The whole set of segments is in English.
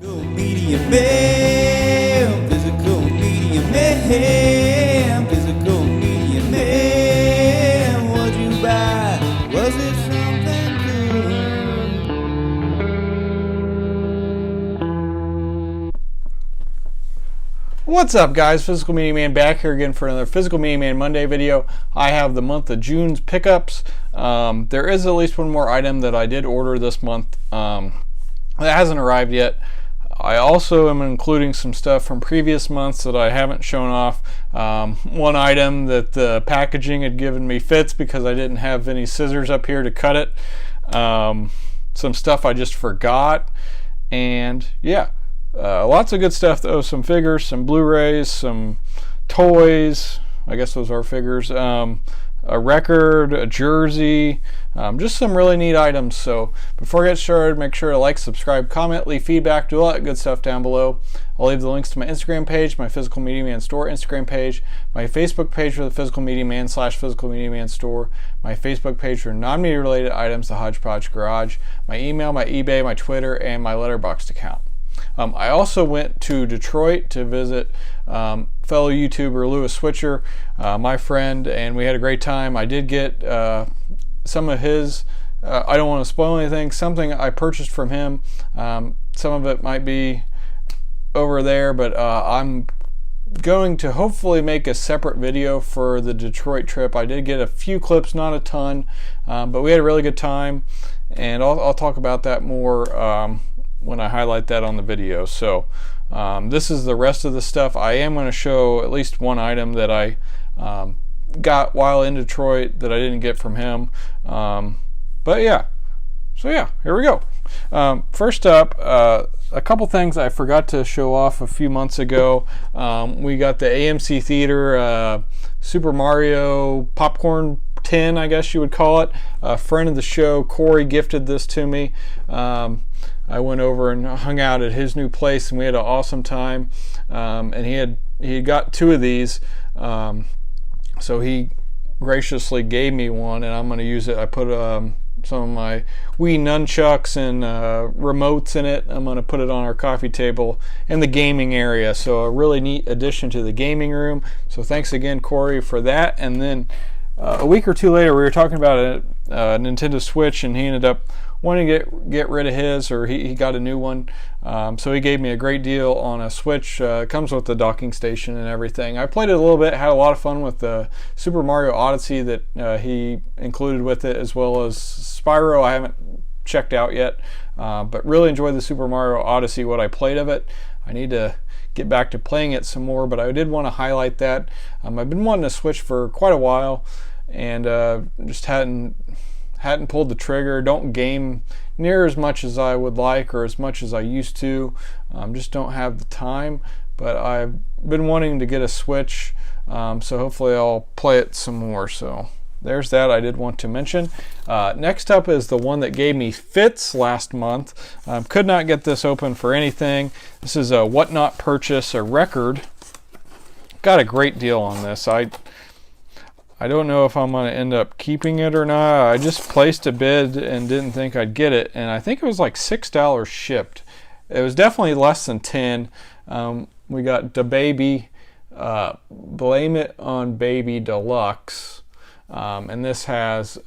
Physical media man, physical media man, physical media man. What'd you buy? Was it something good? What's up, guys? Physical Media Man back here again for another Physical Media Man Monday video. I have the month of June's pickups. There is at least one more item that I did order this month that hasn't arrived yet. I also am including some stuff from previous months that I haven't shown off. One item that the packaging had given me fits because I didn't have any scissors up here to cut it. Some stuff I just forgot. And yeah, lots of good stuff though. Some figures, some Blu-rays, some toys. I guess those are figures. A record, a jersey, just some really neat items. So before I get started, make sure to like, subscribe, comment, leave feedback, do all that good stuff down below. I'll leave the links to my Instagram page, my Physical Media Man Store Instagram page, my Facebook page for the Physical Media Man / Physical Media Man Store, my Facebook page for non-media related items, the Hodgepodge Garage, my email, my eBay, my Twitter, and my Letterboxd account. I also went to Detroit to visit fellow YouTuber Lewis Switcher, my friend, and we had a great time. I did get some of his, I don't want to spoil anything, something I purchased from him. Some of it might be over there, but I'm going to hopefully make a separate video for the Detroit trip. I did get a few clips, not a ton, but we had a really good time, and I'll talk about that more when I highlight that on the video. So this is the rest of the stuff. I am going to show at least one item that I got while in Detroit that I didn't get from him. But yeah, so yeah, here we go. First up, a couple things I forgot to show off a few months ago. We got the AMC Theater Super Mario popcorn tin, I guess you would call it. A friend of the show, Corey, gifted this to me. I went over and hung out at his new place, and we had an awesome time. And he had got two of these, so he graciously gave me one, and I'm going to use it. I put some of my Wii nunchucks and remotes in it. I'm going to put it on our coffee table in the gaming area. So a really neat addition to the gaming room. So thanks again, Corey, for that. And then a week or two later, we were talking about a Nintendo Switch, and he ended up wanting to get rid of his, or he got a new one. So he gave me a great deal on a Switch. It comes with the docking station and everything. I played it a little bit, had a lot of fun with the Super Mario Odyssey that he included with it, as well as Spyro. I haven't checked out yet, but really enjoyed the Super Mario Odyssey, what I played of it. I need to get back to playing it some more, but I did want to highlight that. I've been wanting to Switch for quite a while, and just hadn't pulled the trigger. Don't game near as much as I would like, or as much as I used to. Just don't have the time, but I've been wanting to get a Switch, so hopefully I'll play it some more. So there's that I did want to mention. Next up is the one that gave me fits last month. Could not get this open for anything. This is a Whatnot purchase, a record. Got a great deal on this. I don't know if I'm going to end up keeping it or not. I just placed a bid and didn't think I'd get it, and I think it was like $6 shipped. It was definitely less than 10. We got the Baby, Blame It on Baby Deluxe, and this has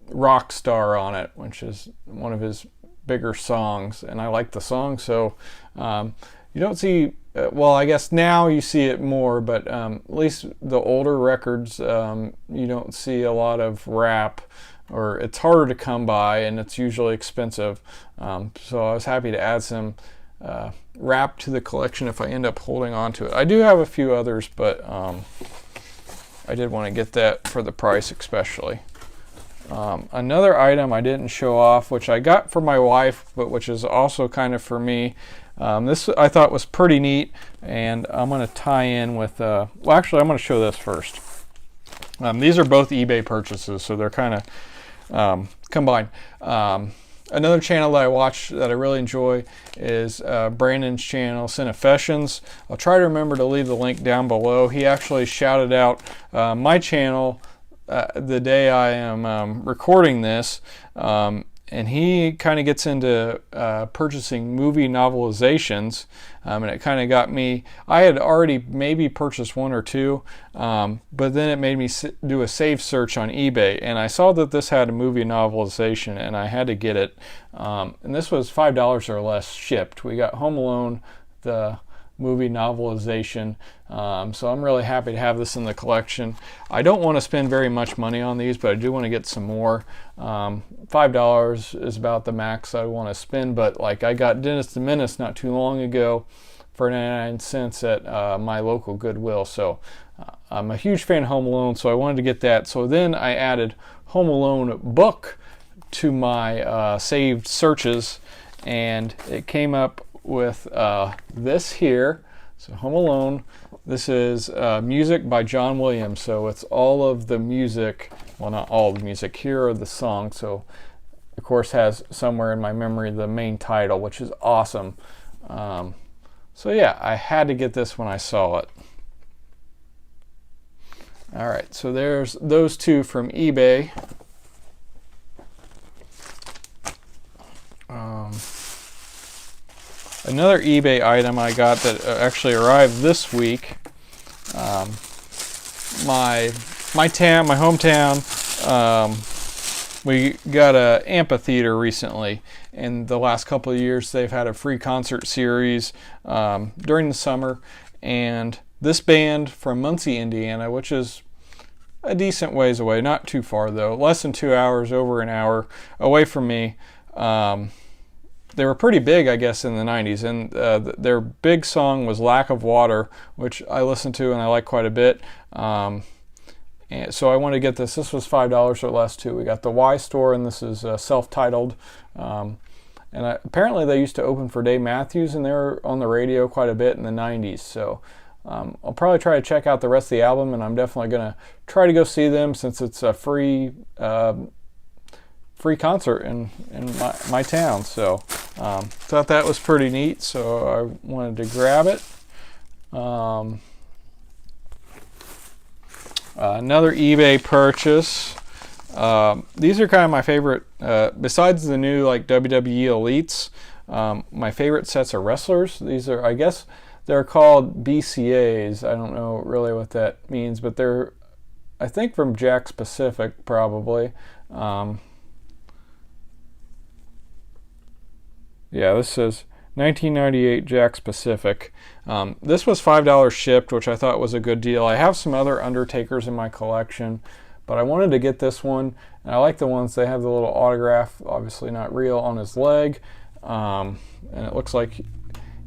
Rockstar on it, which is one of his bigger songs, and I like the song. So you don't see, well, I guess now you see it more, but at least the older records, you don't see a lot of rap, or it's harder to come by, and it's usually expensive. So I was happy to add some rap to the collection if I end up holding on to it. I do have a few others, but I did want to get that for the price especially. Another item I didn't show off, which I got for my wife, but which is also kind of for me. This I thought was pretty neat, and I'm going to tie in with, well, actually I'm going to show this first. These are both eBay purchases, so they're kind of combined. Another channel that I watch that I really enjoy is Brandon's channel, Cinefessions. I'll try to remember to leave the link down below. He actually shouted out my channel the day I am recording this, and he kind of gets into purchasing movie novelizations, and it kind of got me. I had already maybe purchased one or two, but then it made me do a save search on eBay, and I saw that this had a movie novelization, and I had to get it. And this was $5 or less shipped. We got Home Alone, the movie novelization, so I'm really happy to have this in the collection. I don't want to spend very much money on these, but I do want to get some more. $5 is about the max I want to spend, but like I got Dennis the Menace not too long ago for 99 cents at my local Goodwill, so I'm a huge fan of Home Alone, so I wanted to get that. So then I added Home Alone book to my saved searches, and it came up with this here. So Home Alone, this is music by John Williams, so it's all of the music, well, not all of the music, here are the songs. So of course has somewhere in my memory the main title, which is awesome. So yeah, I had to get this when I saw it. Alright, so there's those two from eBay. Another eBay item I got that actually arrived this week. My hometown, we got an amphitheater recently. In the last couple of years, they've had a free concert series during the summer, and this band from Muncie, Indiana, which is a decent ways away, not too far though, less than 2 hours, over an hour away from me. They were pretty big, I guess, in the 90s, and their big song was Lack of Water, which I listened to and I like quite a bit. And so I wanted to get this. This was $5 or less, too. We got the Y store, and this is self-titled. Apparently they used to open for Dave Matthews, and they were on the radio quite a bit in the 90s. So I'll probably try to check out the rest of the album, and I'm definitely going to try to go see them since it's a free concert in my town. So thought that was pretty neat, so I wanted to grab it. Another eBay purchase. These are kind of my favorite, besides the new like WWE Elites. My favorite sets of wrestlers. These are, I guess they're called BCAs. I don't know really what that means, but they're, I think, from Jakks Pacific probably. Yeah, this says 1998 Jakks Pacific. This was $5 shipped, which I thought was a good deal. I have some other Undertakers in my collection, but I wanted to get this one, and I like the ones they have the little autograph, obviously not real, on his leg, and it looks like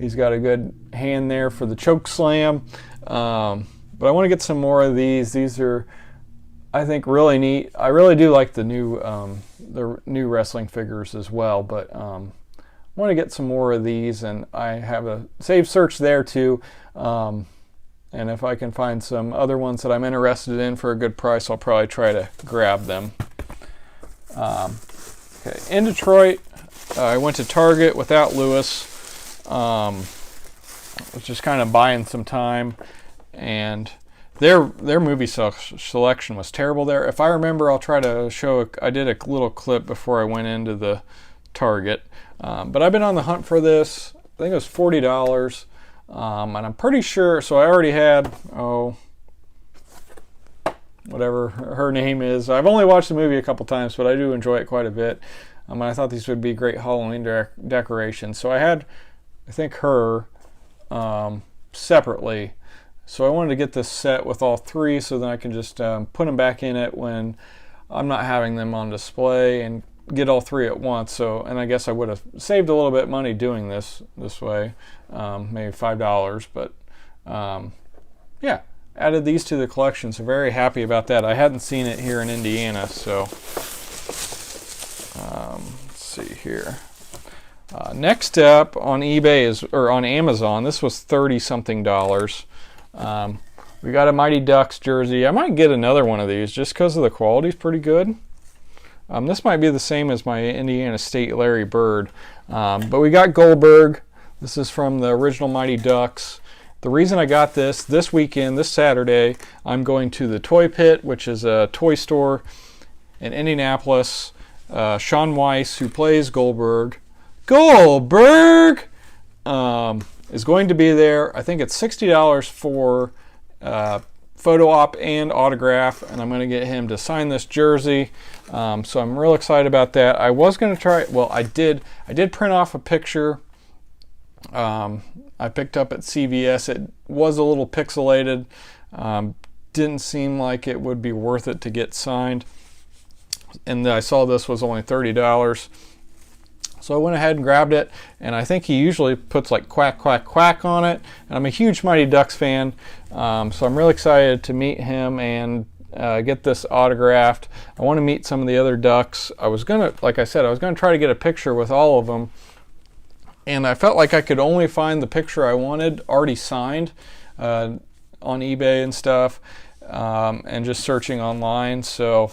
he's got a good hand there for the choke slam. But I want to get some more of these. These are, I think, really neat. I really do like the new wrestling figures as well, but I want to get some more of these, and I have a save search there too, and if I can find some other ones that I'm interested in for a good price, I'll probably try to grab them. Okay, in Detroit, I went to Target without Lewis. I was just kind of buying some time, and their movie selection was terrible there. If I remember, I'll try to show. I did a little clip before I went into the Target. But I've been on the hunt for this. I think it was $40, and I'm pretty sure, so I already had, whatever her name is. I've only watched the movie a couple times, but I do enjoy it quite a bit, and I thought these would be great Halloween decorations. So I had, I think, her separately, so I wanted to get this set with all three so then I can just put them back in it when I'm not having them on display and get all three at once. So, and I guess I would have saved a little bit of money doing this way, maybe $5, but yeah, added these to the collection, so very happy about that. I hadn't seen it here in Indiana, so let's see here. Next up on eBay or on Amazon, this was $30-something. We got a Mighty Ducks jersey. I might get another one of these just because of the quality's pretty good. This might be the same as my Indiana State Larry Bird, but we got Goldberg. This is from the original Mighty Ducks. The reason I got this weekend, this Saturday, I'm going to the Toy Pit, which is a toy store in Indianapolis. Sean Weiss, who plays Goldberg, is going to be there. I think it's $60 for photo op and autograph, and I'm going to get him to sign this jersey. So I'm real excited about that. I was going to try, well, I did print off a picture I picked up at CVS. It was a little pixelated. Didn't seem like it would be worth it to get signed. And I saw this was only $30. So I went ahead and grabbed it, and I think he usually puts like quack, quack, quack on it. And I'm a huge Mighty Ducks fan, so I'm really excited to meet him and get this autographed. I want to meet some of the other Ducks. I was gonna, like I said, I was gonna try to get a picture with all of them, and I felt like I could only find the picture I wanted already signed on eBay and stuff, and just searching online. So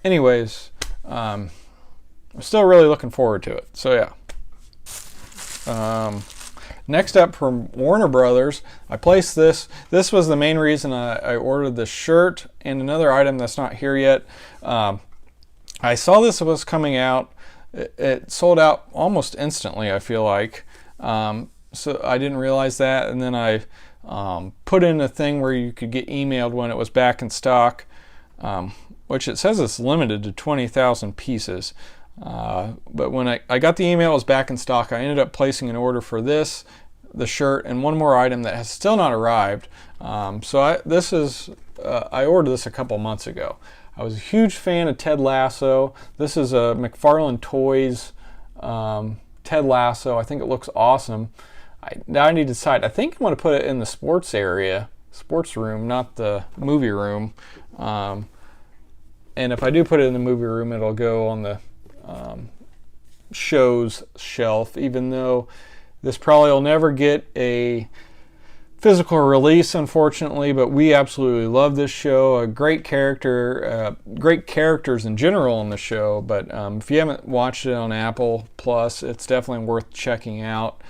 anyways, I'm still really looking forward to it. So yeah. Next up, from Warner Brothers, I placed this. This was the main reason I ordered this shirt and another item that's not here yet. I saw this was coming out. It sold out almost instantly, I feel like. So I didn't realize that, and then I put in a thing where you could get emailed when it was back in stock, which it says it's limited to 20,000 pieces. But when I got the email, it was back in stock. I ended up placing an order for this, the shirt, and one more item that has still not arrived. So I ordered this a couple months ago. I was a huge fan of Ted Lasso. This is a McFarlane Toys Ted Lasso. I think it looks awesome. Now I need to decide. I think I'm going to put it in the sports area, sports room, not the movie room. And if I do put it in the movie room, it'll go on the shows shelf, even though this probably will never get a physical release, unfortunately. But we absolutely love this show. A great character, great characters in general in the show. But if you haven't watched it on Apple Plus, it's definitely worth checking out.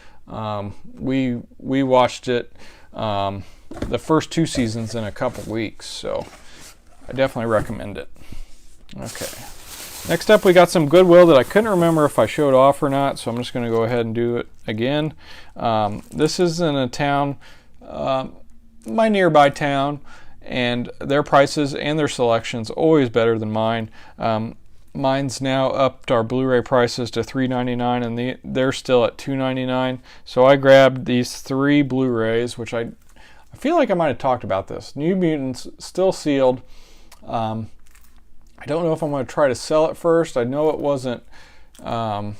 We watched it, the first 2 seasons, in a couple weeks, so I definitely recommend it. Okay. Next up, we got some Goodwill that I couldn't remember if I showed off or not, so I'm just going to go ahead and do it again. This is in a town, my nearby town, and their prices and their selections always better than mine. Mine's now upped our Blu-ray prices to $3.99, and they're still at $2.99. So I grabbed these 3 Blu-rays, which I feel like I might have talked about this. New Mutants, still sealed. I don't know if I'm going to try to sell it first. I know it wasn't well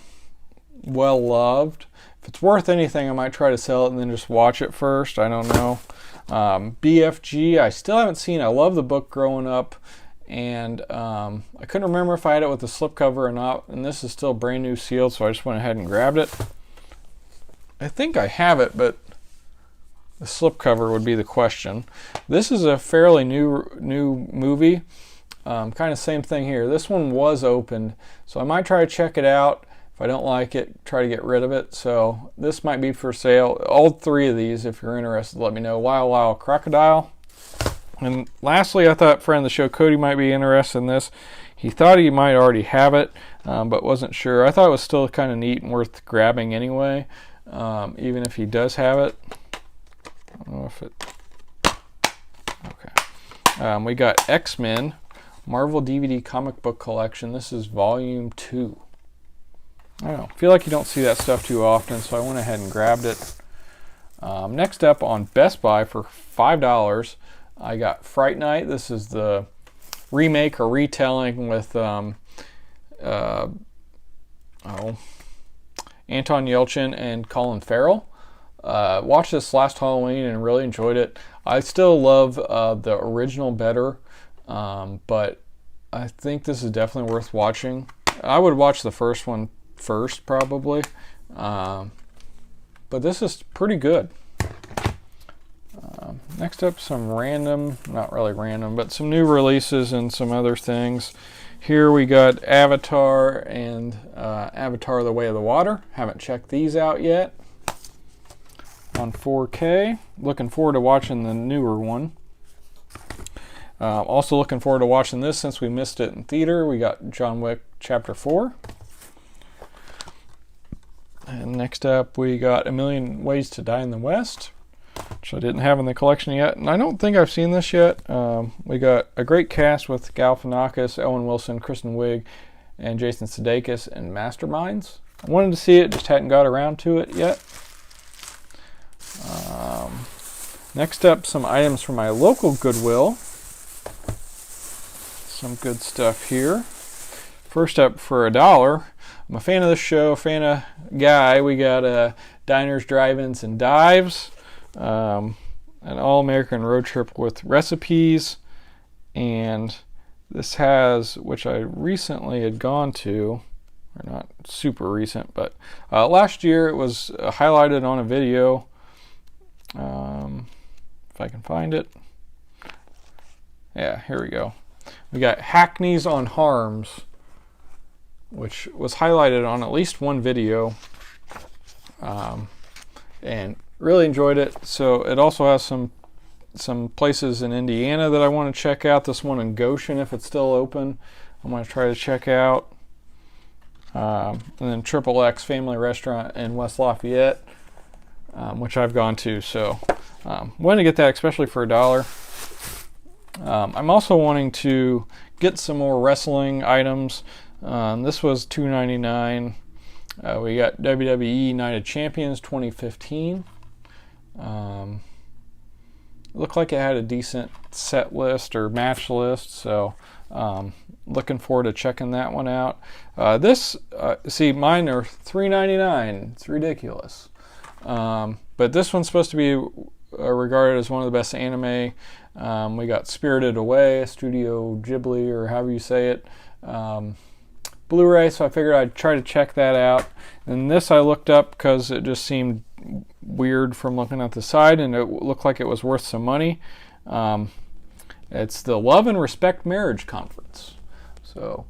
loved. If it's worth anything, I might try to sell it and then just watch it first. I don't know. BFG, I still haven't seen. I love the book growing up, and I couldn't remember if I had it with the slipcover or not. And this is still brand new sealed, so I just went ahead and grabbed it. I think I have it, but the slipcover would be the question. This is a fairly new movie. Kind of same thing here. This one was opened, so I might try to check it out. If I don't like it, try to get rid of it. So this might be for sale. All 3 of these, if you're interested, let me know. Wild Wild Crocodile. And lastly, I thought friend of the show Cody might be interested in this. He thought he might already have it, but wasn't sure. I thought it was still kind of neat and worth grabbing anyway, even if he does have it. I don't know if it... Okay. We got X-Men Marvel DVD comic book collection. This is volume 2. I don't know. I feel like you don't see that stuff too often, so I went ahead and grabbed it. Next up, on Best Buy for $5, I got Fright Night. This is the remake or retelling with Anton Yelchin and Colin Farrell. Watched this last Halloween and really enjoyed it. I still love the original better, but I think this is definitely worth watching. I would watch the first one first, probably, but this is pretty good. Next up, some random, not really random, but some new releases and some other things. Here we got Avatar and Avatar: The Way of the Water. Haven't checked these out yet. On 4K. Looking forward to watching the newer one. Also looking forward to watching this since we missed it in theater. We got John Wick Chapter 4. And next up we got A Million Ways to Die in the West, which I didn't have in the collection yet, and I don't think I've seen this yet. We got a great cast with Galifianakis, Owen Wilson, Kristen Wiig, and Jason Sudeikis in Masterminds. I wanted to see it, just hadn't got around to it yet. Next up, some items from my local Goodwill. Some good stuff here. First up, for $1, I'm a fan of this show, fan of Guy. We got Diners, Drive-Ins, and Dives. An all-American road trip with recipes. And this has, which I recently had gone to, or not super recent, but last year it was highlighted on a video. If I can find it. Yeah, here we go. We got Hackneys on Harms, which was highlighted on at least one video, and really enjoyed it. So it also has some places in Indiana that I want to check out. This one in Goshen, if it's still open, I'm going to try to check out. And then Triple X Family Restaurant in West Lafayette, which I've gone to. So wanted to get that, especially for $1. I'm also wanting to get some more wrestling items. This was $2.99. We got WWE United Champions 2015. Looked like it had a decent set list or match list, so looking forward to checking that one out. See, mine are $3.99. It's ridiculous. But this one's supposed to be regarded as one of the best anime. We got Spirited Away, Studio Ghibli, or however you say it, Blu-ray, so I figured I'd try to check that out. And this I looked up because it just seemed weird from looking at the side, and it looked like it was worth some money. It's the Love and Respect Marriage Conference. So,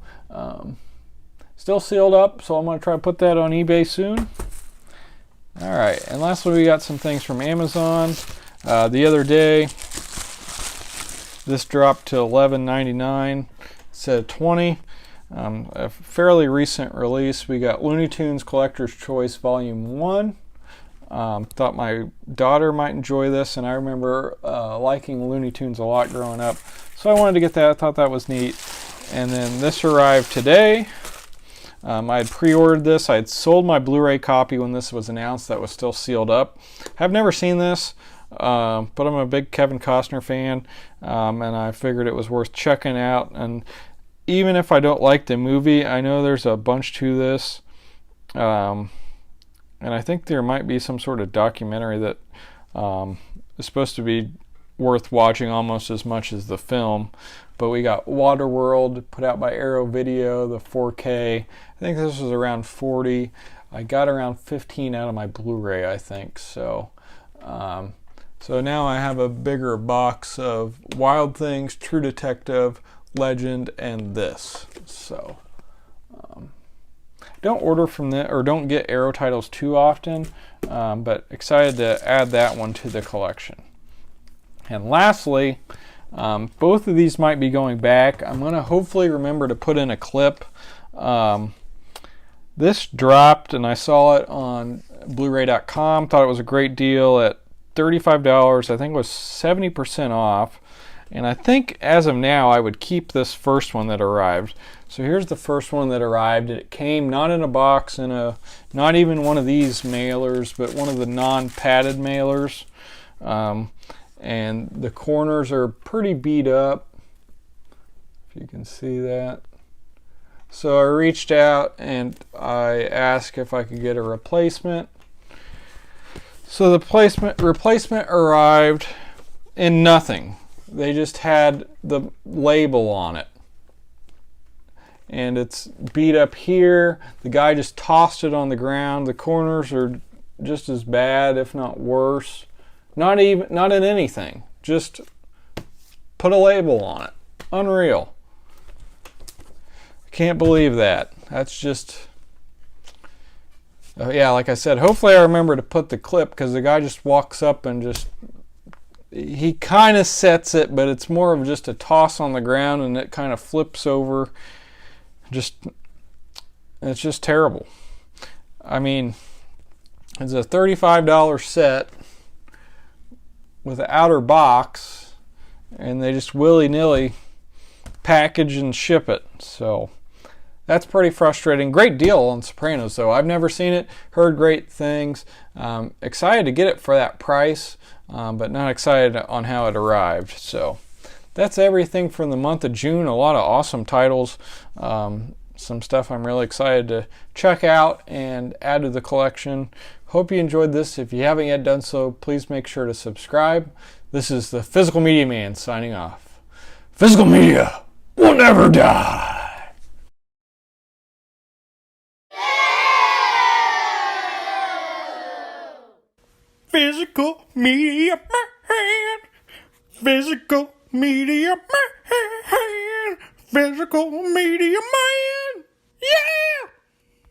still sealed up, so I'm going to try to put that on eBay soon. Alright, and lastly we got some things from Amazon. The other day, this dropped to $11.99 instead of $20. A fairly recent release. We got Looney Tunes Collector's Choice Volume 1. Thought my daughter might enjoy this, and I remember liking Looney Tunes a lot growing up. So I wanted to get that. I thought that was neat. And then this arrived today. I had pre-ordered this. I had sold my Blu-ray copy when this was announced. That was still sealed up. I've never seen this, but I'm a big Kevin Costner fan, and I figured it was worth checking out. And even if I don't like the movie, I know there's a bunch to this, and I think there might be some sort of documentary that is supposed to be worth watching almost as much as the film. But we got Waterworld, put out by Arrow Video, the 4K. I think this was around 40. I got around 15 out of my Blu-ray, I think. So, so now I have a bigger box of Wild Things, True Detective, Legend, and this. So, don't order from that, or don't get Arrow titles too often, but excited to add that one to the collection. And lastly, both of these might be going back. I'm going to hopefully remember to put in a clip. This dropped, and I saw it on Blu-ray.com. Thought it was a great deal at $35. I think it was 70% off. And I think as of now, I would keep this first one that arrived. So here's the first one that arrived. It came not in a box, not even one of these mailers, but one of the non-padded mailers. And the corners are pretty beat up, if you can see that. So I reached out and I asked if I could get a replacement. So the replacement arrived in nothing. They just had the label on it. And it's beat up here. The guy just tossed it on the ground. The corners are just as bad, if not worse. Not in anything. Just put a label on it. Unreal. I can't believe that. That's just... yeah, like I said, hopefully I remember to put the clip, because the guy just walks up and just he kind of sets it, but it's more of just a toss on the ground and it kind of flips over. It's just terrible. I mean, it's a $35 set with an outer box, and they just willy-nilly package and ship it. So that's pretty frustrating. Great deal on Sopranos, though. I've never seen it, heard great things. Excited to get it for that price, but not excited on how it arrived. So that's everything from the month of June. A lot of awesome titles. Some stuff I'm really excited to check out and add to the collection. Hope you enjoyed this. If you haven't yet done so, please make sure to subscribe. This is the Physical Media Man signing off. Physical media will never die. Physical Media Man. Physical Media Man. Physical Media Man.